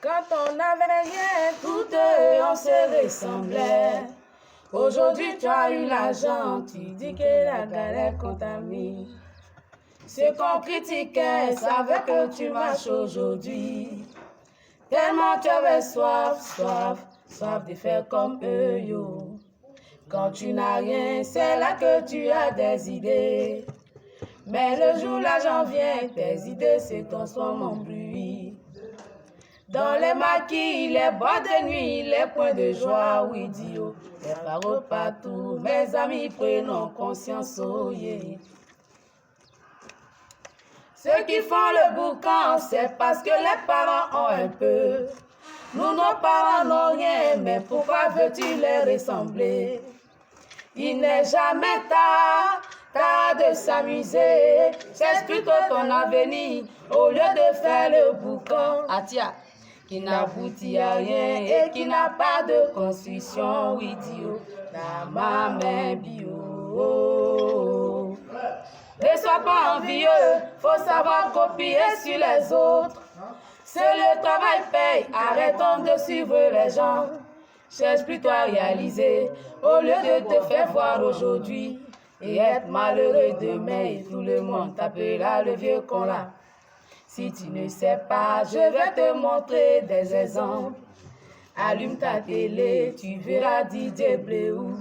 Quand on n'avait rien, toutes on se ressemblait. Aujourd'hui, tu as eu l'argent, tu dis que la galère qu'on t'a mis. Ceux qu'on critiquait savaient que tu marches aujourd'hui. Tellement tu avais soif de faire comme eux, yo. Quand tu n'as rien, c'est là que tu as des idées. Mais le jour l'argent vient, tes idées se transforment en bruit. Dans les maquis, les boîtes de nuit, les points de joie, oui, Dio, les paroles partout, mes amis, prenons conscience, oh yeah. Ceux qui font le boucan, c'est parce que les parents ont un peu. Nous, nos parents n'ont rien, mais pourquoi veux-tu les ressembler? Il n'est jamais tard de s'amuser. Cherche plutôt ton avenir au lieu de faire le boucan. Atia, qui n'aboutit à rien et qui n'a pas de construction. Oui, Dio, la main bio. Ne sois pas envieux, faut savoir copier sur les autres. Seul le travail paye, arrêtons de suivre les gens. Cherche plutôt à réaliser, au lieu de te faire voir aujourd'hui et être malheureux demain et tout le monde t'appellera le vieux con là. Si tu ne sais pas, je vais te montrer des exemples. Allume ta télé, tu verras DJ Bléou,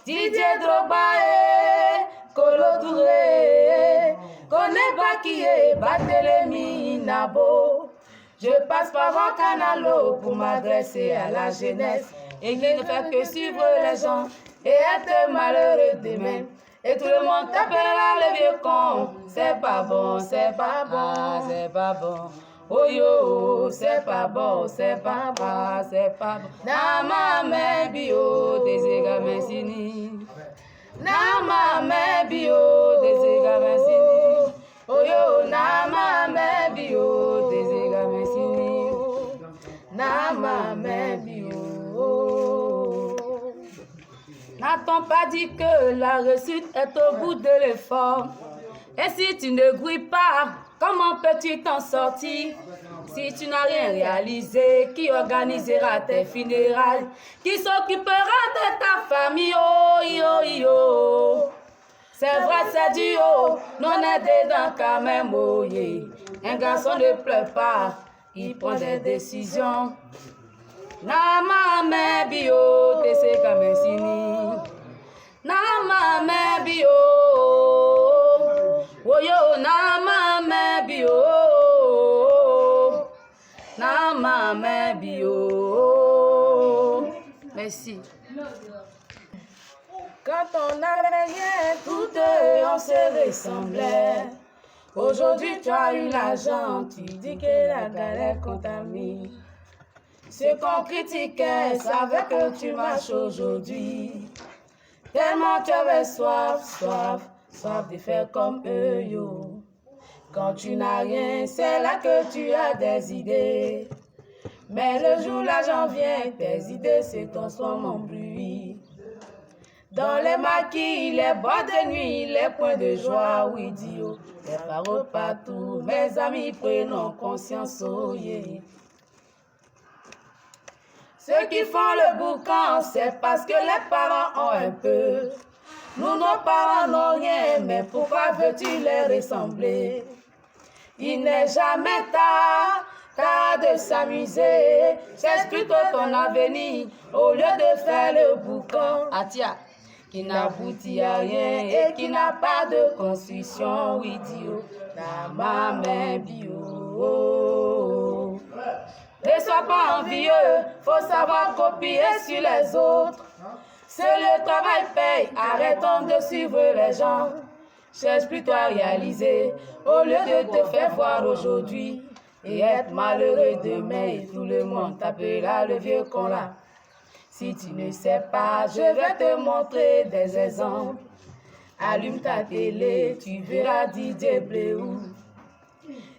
DJ Drogba et Kolo Touré, connais pas qui est Barthélémy Nabo. Je passe par un canal pour m'adresser à la jeunesse et qui ne fait que suivre les gens et être malheureux demain. Et tout le monde t'appellera le vieux con. C'est pas bon, c'est pas bon, c'est pas bon. Oh yo, c'est pas bon, c'est pas bon, c'est pas bon. Nama me bio, des gamins sini. Nama me bio, des gamins sini. Oh yo, nama me bio, des gamins sini. Nama me bio. N'a-t-on pas dit que la réussite est au bout de l'effort? Et si tu ne grouilles pas, comment peux-tu t'en sortir? Si tu n'as rien réalisé, qui organisera tes funérailles? Qui s'occupera de ta famille? Oh, yo, yo. C'est vrai, c'est du haut, non aidé dans quand même, oh, yeah. Un garçon ne pleure pas, il prend des décisions. Nama me bio, te se kamesini. Nama me bio, woyo nama me bio, nama me bio. Merci. Quand on n'avait rien, toutes on se ressemblait. Aujourd'hui tu as eu l'argent, tu dis que la galère qu'on t'a mis. Ceux qu'on critiquait savaient que tu marches aujourd'hui. Tellement tu avais soif de faire comme eux, yo. Quand tu n'as rien, c'est là que tu as des idées. Mais le jour l'argent vient, tes idées se transforment en bruit. Dans les maquis, les boîtes de nuit, les points de joie, oui, Dio, les paroles partout, mes amis, prenons conscience, oh yeah. Ceux qui font le boucan, c'est parce que les parents ont un peu. Nous, nos parents n'ont rien, mais pourquoi veux-tu les ressembler? Il n'est jamais tard de s'amuser. Cherche plutôt ton avenir au lieu de faire le boucan. Atia, qui n'aboutit à rien et qui n'a pas de construction. Oui, Dio, la main bio. Ne sois pas envieux, faut savoir copier sur les autres. Seul le travail paye, arrêtons de suivre les gens. Cherche plutôt à réaliser, au lieu de te faire voir aujourd'hui et être malheureux demain et tout le monde t'appellera le vieux con là. Si tu ne sais pas, je vais te montrer des exemples. Allume ta télé, tu verras DJ Bléou,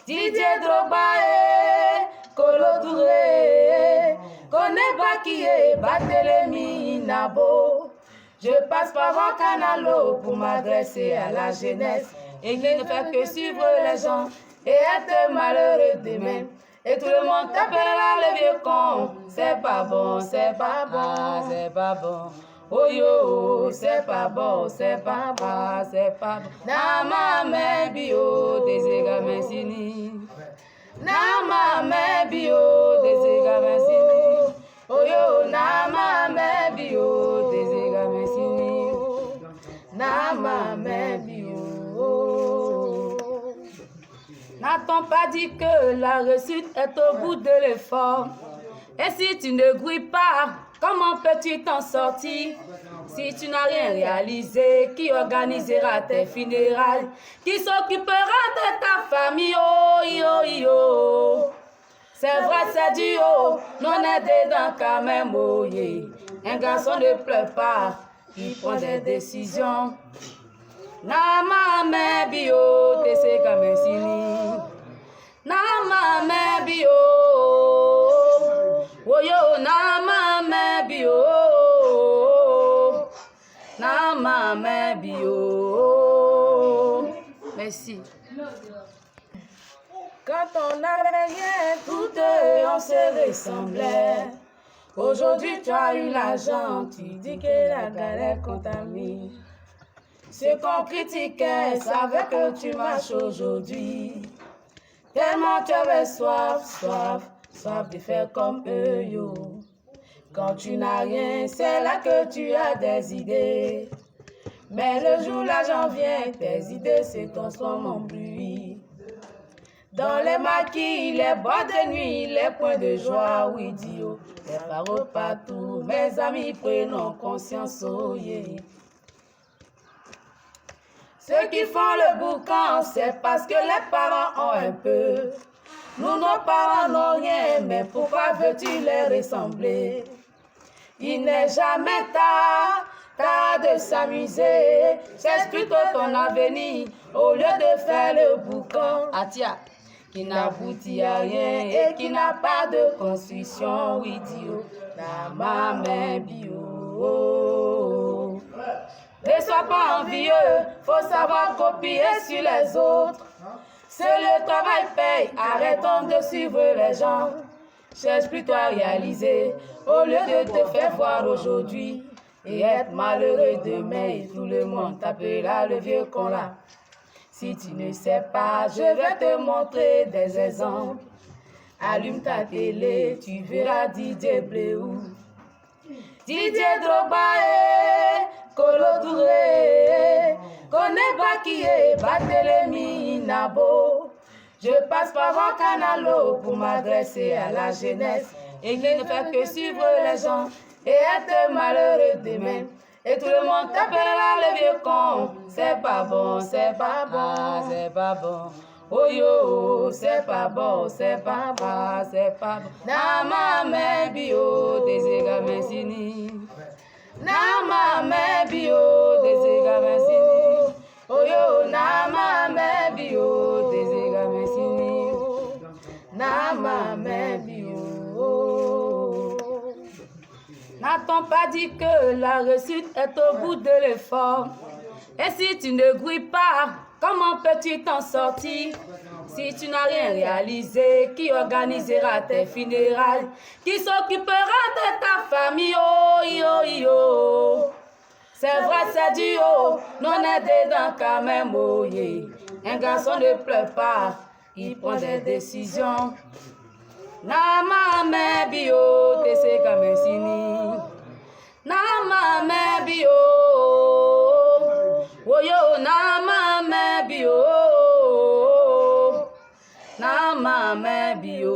DJ Drogba et Kolo Touré, connais pas qui est Barthélémy Nabo. Je passe par un canal pour m'adresser à la jeunesse et qui ne fait que suivre les gens et être malheureux demain. Et tout le monde t'appellera le vieux con. C'est pas bon, c'est pas bon, c'est pas bon. Oh yo, c'est pas bon, c'est pas bon, c'est pas bon. Nama me bio, desega mesini. Nama me bio, desega mesini. Oh yo, nama me bio, desega mesini. Nama me bio. N'a-t-on pas dit que la réussite est au bout de l'effort? Et si tu ne grouilles pas, comment peux-tu t'en sortir? Si tu n'as rien réalisé, qui organisera tes funérailles? Qui s'occupera de ta famille? Oh, yo, yo. C'est vrai, c'est du haut, non aidé dans quand même, oh, yeah. Un garçon ne pleure pas, il prend des décisions. Nama me bio, te se kamesini. Nama me bio, oyo nama me bio, nama me bio. Merci. Quand on n'avait rien, toutes on se ressemblait. Aujourd'hui tu as eu l'argent, tu dis que la galère contamine. Ceux qu'on critiquait savaient que tu marches aujourd'hui. Tellement tu avais soif de faire comme eux, yo. Quand tu n'as rien, c'est là que tu as des idées. Mais le jour l'argent vient, tes idées se transforment en bruit. Dans les maquis, les boîtes de nuit, les points de joie, oui, Dio. Les paroles partout, mes amis, prenons conscience, oh yeah. Ceux qui font le boucan, c'est parce que les parents ont un peu. Nous, nos parents n'ont rien, mais pourquoi veux-tu les ressembler? Il n'est jamais tard de s'amuser. Cherche plutôt ton avenir au lieu de faire le boucan. Atia, qui n'aboutit à rien et qui n'a pas de construction, oui, Dio. La maman bio. Ne sois pas envieux, faut savoir copier sur les autres. Seul le travail paye, arrêtons de suivre les gens. Cherche plutôt à réaliser, au lieu de te faire voir aujourd'hui et être malheureux demain et tout le monde t'appellera le vieux con là. Si tu ne sais pas, je vais te montrer des exemples. Allume ta télé, tu verras Didier Bléou. Didier Drogba et Kolo Touré, connais pas qui est Barthélémy Nabo. Je passe par mon canal pour m'adresser à la jeunesse et qui ne fait que suivre les gens et être malheureux demain. Et tout le monde t'appellera le vieux con. C'est pas bon, c'est pas bon, c'est pas bon. Oh yo, c'est pas bon, c'est pas bon, c'est pas bon. Nama me bio, desega mesini. Nama me bio, desega mesini. Oh yo, nama me bio, desega mesini. Nama me bio. N'a-t-on pas dit que la réussite est au bout de l'effort? Et si tu ne grouilles pas, comment peux-tu t'en sortir? Si tu n'as rien réalisé, qui organisera tes funérailles? Qui s'occupera de ta famille? Oh, yo, yo. C'est vrai, c'est du haut, non aidé dans quand même, oh, yeah. Un garçon ne pleure pas, il prend des décisions. Nama me bio, te se kamesini. Nama me bio. Oh yo, nama me bio. Nama me bio.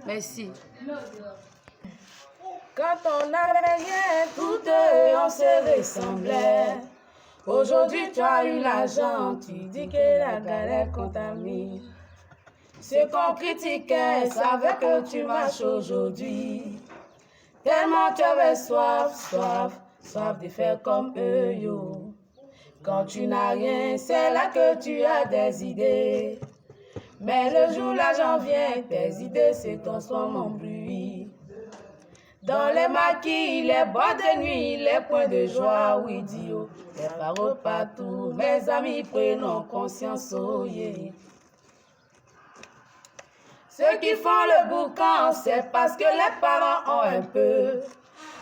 Merci. Quand on n'avait rien, toutes on se ressemblait. Aujourd'hui, tu as eu l'argent, tu dis que la galère contamine. Ceux qu'on critiquait savaient que tu marches aujourd'hui. Tellement tu avais soif de faire comme eux, yo. Quand tu n'as rien, c'est là que tu as des idées. Mais le jour l'argent vient, tes idées se transforment en bruit. Dans les maquis, les boîtes de nuit, les points de joie, oui, Dio. Les paroles partout, mes amis, prenons conscience, oh yeah. Ceux qui font le boucan, c'est parce que les parents ont un peu.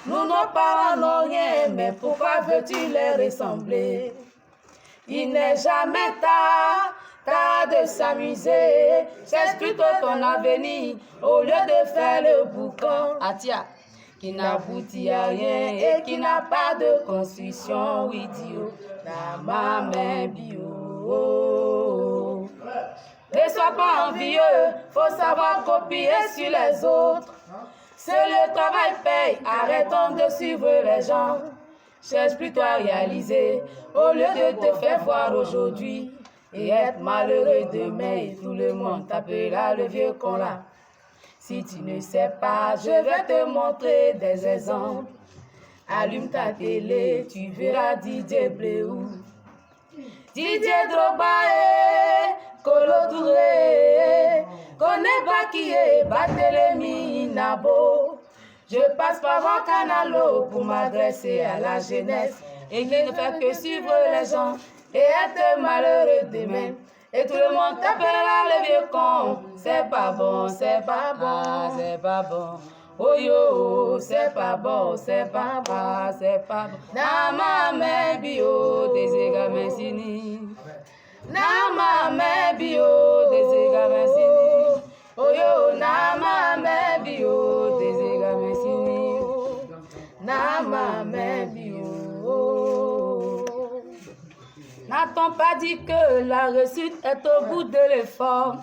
Nous, nos parents n'ont rien, mais pourquoi veux-tu les ressembler? Il n'est jamais tard de s'amuser. Cherche plutôt ton avenir au lieu de faire le boucan. Atia, qui n'aboutit à rien et qui n'a pas de construction. Oui, Dio, la maman bio. Ne sois pas envieux, faut savoir copier sur les autres. Seul le travail paye, arrêtons de suivre les gens. Cherche plutôt à réaliser, au lieu de te faire voir aujourd'hui et être malheureux demain et tout le monde t'appellera le vieux con là. Si tu ne sais pas, je vais te montrer des exemples. Allume ta télé, tu verras Didier Bléou, Didier Drogba et Kolo Touré, connais pas qui est Barthélémy Nabo. Je passe par mon canal pour m'adresser à la jeunesse et qui ne fait que suivre les gens et être malheureux demain. Et tout le monde t'appellera le vieux con. C'est pas bon, c'est pas bon, c'est pas bon. Oh yo, c'est pas bon, c'est pas bon, c'est pas bon. Nama me bio, des gamins sini. Nama me bio, des gamins sini. Oh yo, nama me bio, des gamins sini. Nama me bio. N'a-t-on pas dit que la réussite est au bout de l'effort?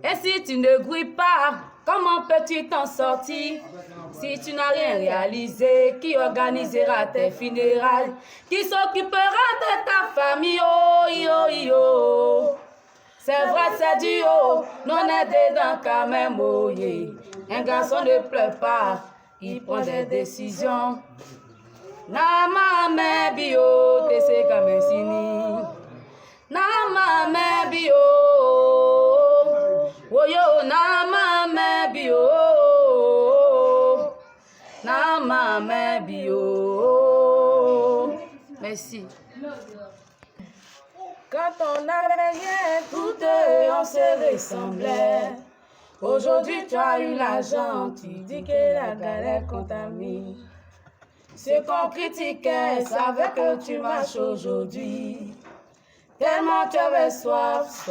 Et si tu ne grouilles pas, comment peux-tu t'en sortir? Si tu n'as rien réalisé, qui organisera tes funérailles? Qui s'occupera de ta famille? Oh, yo, yo. C'est vrai, c'est du haut, non aidé dans quand même, oh, yeah. Un garçon ne pleure pas, il prend des décisions. Nama me bio, te se kame sini. Nama me bio, woyo nama me bio, nama me bio. Merci. Quand on n'avait rien, tout on se ressemblait. Aujourd'hui tu as eu l'argent, tu dis que la galère qu'on t'a mis. Ceux qu'on critiquait savaient que tu marches aujourd'hui. Tellement tu avais soif.